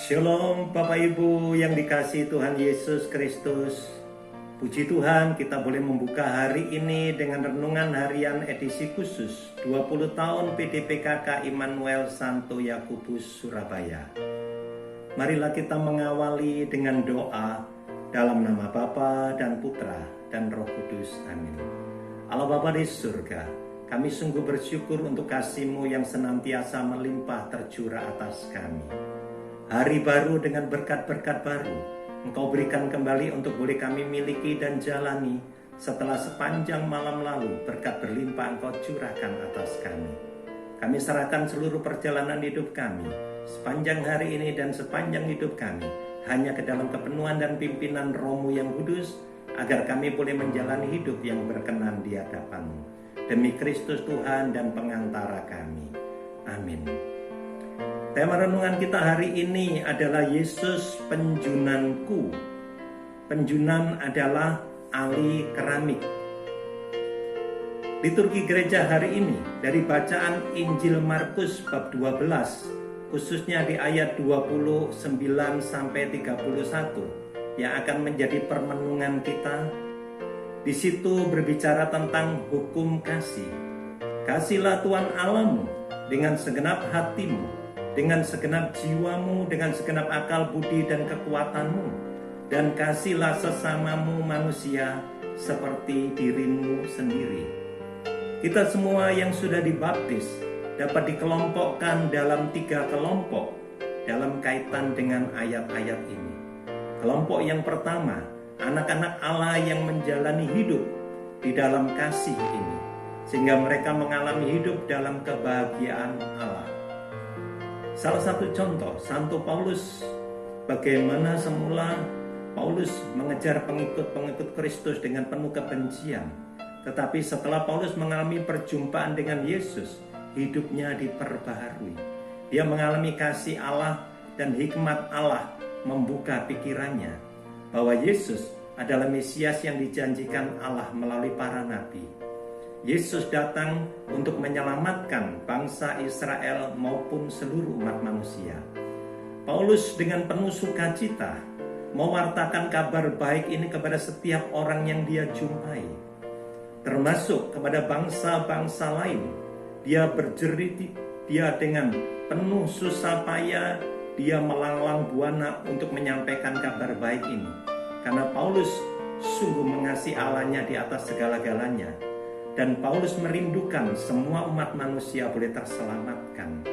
Shalom Bapak Ibu yang dikasihi Tuhan Yesus Kristus. Puji Tuhan, kita boleh membuka hari ini dengan renungan harian edisi khusus 20 tahun PDPKK Immanuel Santo Yakobus Surabaya. Marilah kita mengawali dengan doa dalam nama Bapa dan Putra dan Roh Kudus. Amin. Allah Bapa di surga, kami sungguh bersyukur untuk kasih-Mu yang senantiasa melimpah tercurah atas kami. Hari baru dengan berkat-berkat baru Engkau berikan kembali untuk boleh kami miliki dan jalani setelah sepanjang malam lalu berkat berlimpah Engkau curahkan atas kami. Kami serahkan seluruh perjalanan hidup kami sepanjang hari ini dan sepanjang hidup kami hanya ke dalam kepenuhan dan pimpinan Roh-Mu yang kudus, agar kami boleh menjalani hidup yang berkenan di hadapan-Mu. Demi Kristus Tuhan dan pengantara kami. Amin. Tema renungan kita hari ini adalah Yesus penjunanku. Penjunan adalah ahli keramik. Liturgi gereja hari ini dari bacaan Injil Markus bab 12, khususnya di ayat 29 sampai 31 yang akan menjadi permenungan kita. Di situ berbicara tentang hukum kasih. Kasihlah Tuhan Allahmu dengan segenap hatimu, dengan segenap jiwamu, dengan segenap akal budi dan kekuatanmu, dan kasihlah sesamamu manusia seperti dirimu sendiri. Kita semua yang sudah dibaptis dapat dikelompokkan dalam 3 kelompok dalam kaitan dengan ayat-ayat ini. Kelompok yang pertama, anak-anak Allah yang menjalani hidup di dalam kasih ini, sehingga mereka mengalami hidup dalam kebahagiaan Allah. Salah satu contoh, Santo Paulus, bagaimana semula Paulus mengejar pengikut-pengikut Kristus dengan penuh kebencian. Tetapi setelah Paulus mengalami perjumpaan dengan Yesus, hidupnya diperbaharui. Dia mengalami kasih Allah dan hikmat Allah membuka pikirannya bahwa Yesus adalah Mesias yang dijanjikan Allah melalui para nabi. Yesus datang untuk menyelamatkan bangsa Israel maupun seluruh umat manusia. Paulus dengan penuh sukacita mewartakan kabar baik ini kepada setiap orang yang dia jumpai, termasuk kepada bangsa-bangsa lain. Dia berjerit, dia dengan penuh susah payah, dia melanglang buana untuk menyampaikan kabar baik ini. Karena Paulus sungguh mengasihi Allahnya di atas segala-galanya. Dan Paulus merindukan semua umat manusia boleh terselamatkan.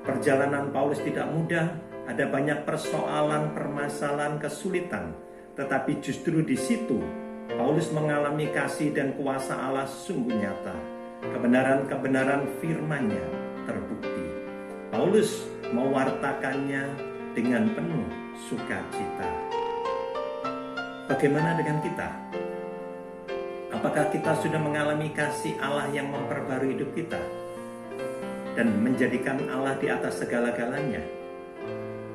Perjalanan Paulus tidak mudah, ada banyak persoalan, permasalahan, kesulitan. Tetapi justru di situ Paulus mengalami kasih dan kuasa Allah sungguh nyata. Kebenaran-kebenaran firman-Nya terbukti. Paulus mewartakannya dengan penuh sukacita. Bagaimana dengan kita? Apakah kita sudah mengalami kasih Allah yang memperbarui hidup kita dan menjadikan Allah di atas segala-galanya,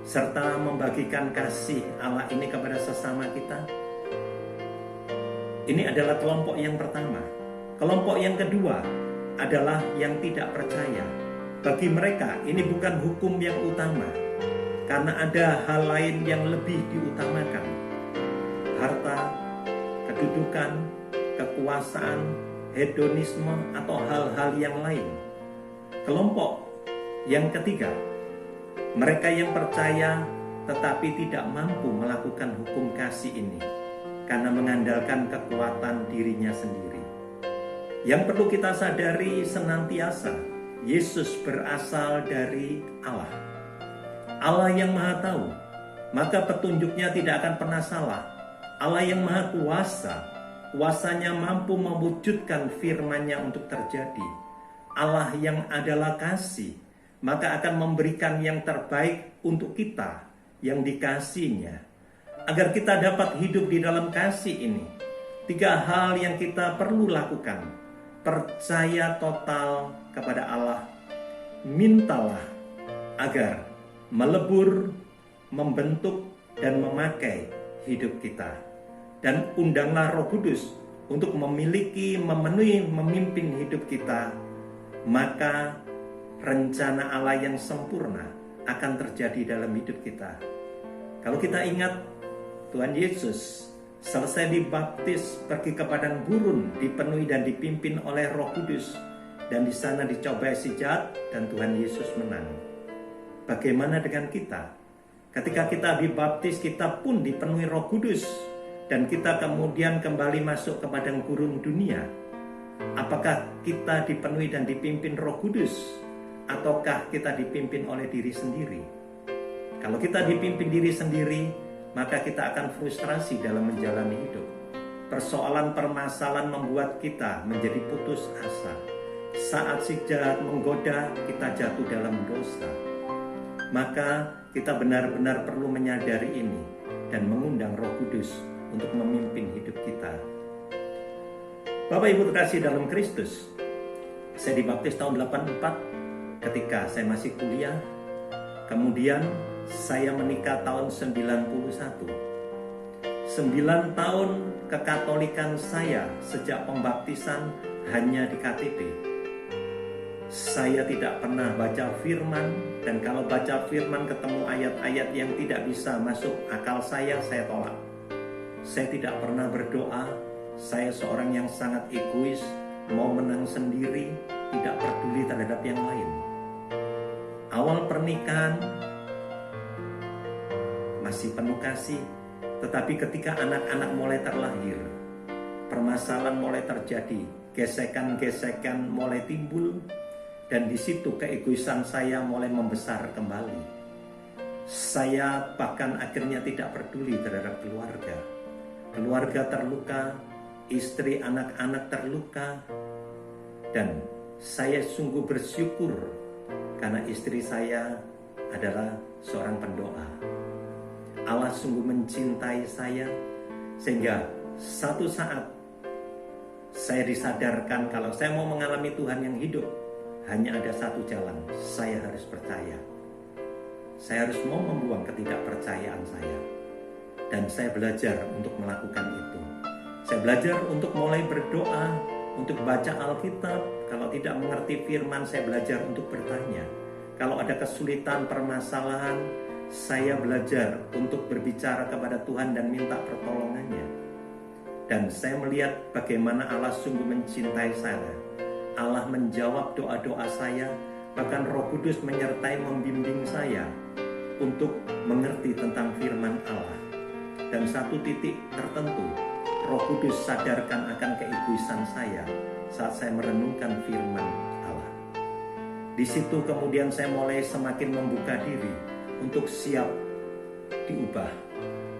serta membagikan kasih Allah ini kepada sesama kita? Ini adalah kelompok yang pertama. Kelompok yang kedua adalah yang tidak percaya. Bagi mereka ini bukan hukum yang utama, karena ada hal lain yang lebih diutamakan: harta, kedudukan, kekuasaan, hedonisme, atau hal-hal yang lain. Kelompok yang ketiga, mereka yang percaya tetapi tidak mampu melakukan hukum kasih ini karena mengandalkan kekuatan dirinya sendiri. Yang perlu kita sadari senantiasa, Yesus berasal dari Allah. Allah yang Maha Tahu, maka petunjuknya tidak akan pernah salah. Allah yang Maha Kuasa, kuasanya mampu mewujudkan firman-Nya untuk terjadi. Allah yang adalah kasih, maka akan memberikan yang terbaik untuk kita yang dikasihinya. Agar kita dapat hidup di dalam kasih ini, 3 hal yang kita perlu lakukan: percaya total kepada Allah, mintalah agar melebur, membentuk, dan memakai hidup kita, dan undanglah Roh Kudus untuk memiliki, memenuhi, memimpin hidup kita. Maka rencana Allah yang sempurna akan terjadi dalam hidup kita. Kalau kita ingat Tuhan Yesus selesai dibaptis, pergi ke padang gurun, dipenuhi dan dipimpin oleh Roh Kudus, dan di sana dicobai si jahat dan Tuhan Yesus menang. Bagaimana dengan kita? Ketika kita dibaptis, kita pun dipenuhi Roh Kudus dan kita kemudian kembali masuk ke padang gurun dunia. Apakah kita dipenuhi dan dipimpin Roh Kudus ataukah kita dipimpin oleh diri sendiri? Kalau kita dipimpin diri sendiri, maka kita akan frustrasi dalam menjalani hidup. Persoalan permasalahan membuat kita menjadi putus asa. Saat si jahat menggoda, kita jatuh dalam dosa. Maka kita benar-benar perlu menyadari ini dan mengundang Roh Kudus untuk memimpin hidup kita. Bapak Ibu terkasih dalam Kristus, saya dibaptis tahun 84 ketika saya masih kuliah. Kemudian saya menikah tahun 91. 9 tahun kekatolikan saya sejak pembaptisan hanya di KTP. Saya tidak pernah baca firman, dan kalau baca firman ketemu ayat-ayat yang tidak bisa masuk akal saya tolak. Saya tidak pernah berdoa. Saya seorang yang sangat egois, mau menang sendiri, tidak peduli terhadap yang lain. Awal pernikahan masih penuh kasih, tetapi ketika anak-anak mulai terlahir, permasalahan mulai terjadi, gesekan-gesekan mulai timbul, dan di situ keegoisan saya mulai membesar kembali. Saya bahkan akhirnya tidak peduli terhadap keluarga. Keluarga terluka, istri, anak-anak terluka, dan saya sungguh bersyukur karena istri saya adalah seorang pendoa. Allah sungguh mencintai saya sehingga satu saat saya disadarkan kalau saya mau mengalami Tuhan yang hidup, hanya ada satu jalan, saya harus percaya. Saya harus mau membuang ketidakpercayaan saya. Dan saya belajar untuk melakukan itu. Saya belajar untuk mulai berdoa, untuk baca Alkitab. Kalau tidak mengerti firman, saya belajar untuk bertanya. Kalau ada kesulitan, permasalahan, saya belajar untuk berbicara kepada Tuhan dan minta pertolongannya. Dan saya melihat bagaimana Allah sungguh mencintai saya. Allah menjawab doa-doa saya, bahkan Roh Kudus menyertai membimbing saya untuk mengerti tentang firman Allah. Dan satu titik tertentu, Roh Kudus sadarkan akan keegoisan saya saat saya merenungkan firman Allah. Di situ kemudian saya mulai semakin membuka diri untuk siap diubah,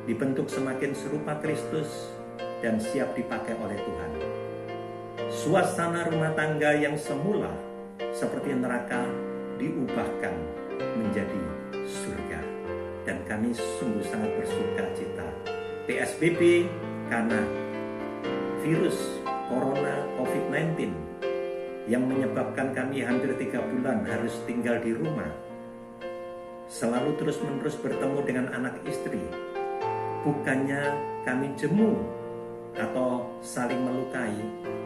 dibentuk semakin serupa Kristus, dan siap dipakai oleh Tuhan. Suasana rumah tangga yang semula seperti neraka diubahkan menjadi surga, dan kami sungguh sangat bersuka cita. PSBB karena virus corona COVID-19 yang menyebabkan kami hampir 3 bulan harus tinggal di rumah, selalu terus-menerus bertemu dengan anak istri. Bukannya kami jemu atau saling melukai,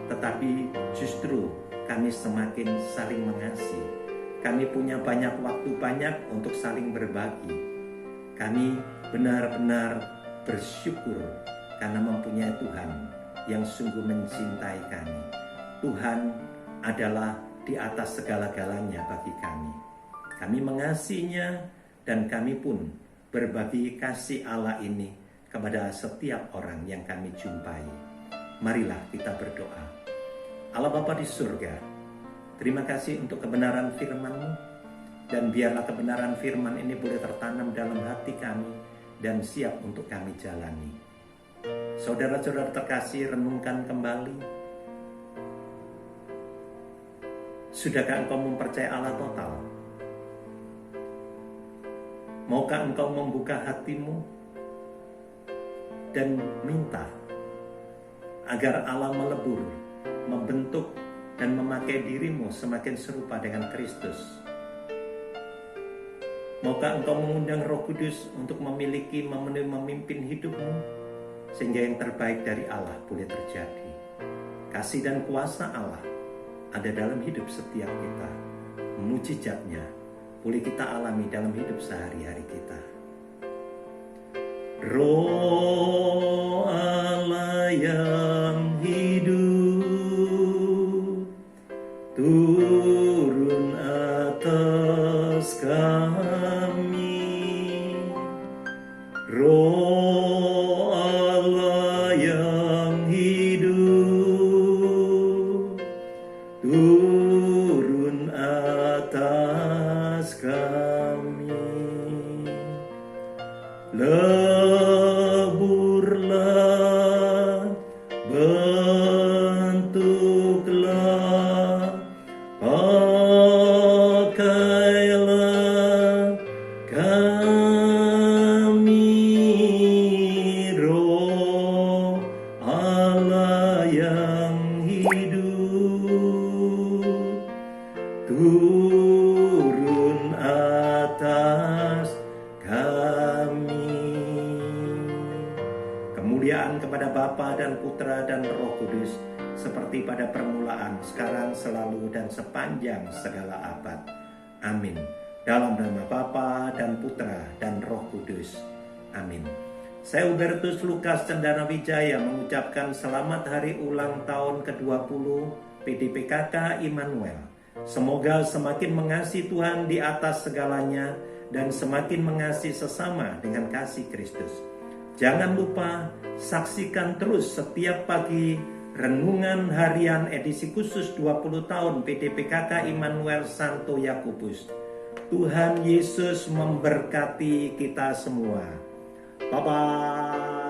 tetapi justru kami semakin saling mengasihi. Kami punya banyak waktu banyak untuk saling berbagi. Kami benar-benar bersyukur karena mempunyai Tuhan yang sungguh mencintai kami. Tuhan adalah di atas segala-galanya bagi kami. Kami mengasihinya dan kami pun berbagi kasih Allah ini kepada setiap orang yang kami jumpai. Marilah kita berdoa. Allah Bapa di surga, terima kasih untuk kebenaran firman-Mu, dan biarlah kebenaran firman ini boleh tertanam dalam hati kami dan siap untuk kami jalani. Saudara-saudara terkasih, renungkan kembali. Sudahkah engkau mempercayai Allah total? Maukah engkau membuka hatimu dan minta agar Allah melebur, membentuk dan memakai dirimu semakin serupa dengan Kristus? Maukah engkau mengundang Roh Kudus untuk memiliki, memenuhi, memimpin hidupmu sehingga yang terbaik dari Allah boleh terjadi? Kasih dan kuasa Allah ada dalam hidup setiap kita. Mujizatnya boleh kita alami dalam hidup sehari-hari kita. Roh Allah yang hidup turun atas kami. Roh Allah yang hidup turun atas kami. Leburlah, bentuklah, pakailah kami, Roh Allah yang hidup turun atas kami. Kemuliaan kepada Bapa dan Putra dan Roh Kudus, seperti pada permulaan, sekarang, selalu, dan sepanjang segala abad. Amin. Dalam nama Bapa dan Putra dan Roh Kudus. Amin. Saya Hubertus Lukas Cendana Wijaya mengucapkan selamat hari ulang tahun ke-20 PDPKK Immanuel. Semoga semakin mengasihi Tuhan di atas segalanya dan semakin mengasihi sesama dengan kasih Kristus. Jangan lupa saksikan terus setiap pagi renungan harian edisi khusus 20 tahun PDPKK Immanuel Santo Yakobus. Tuhan Yesus memberkati kita semua. Bye-bye.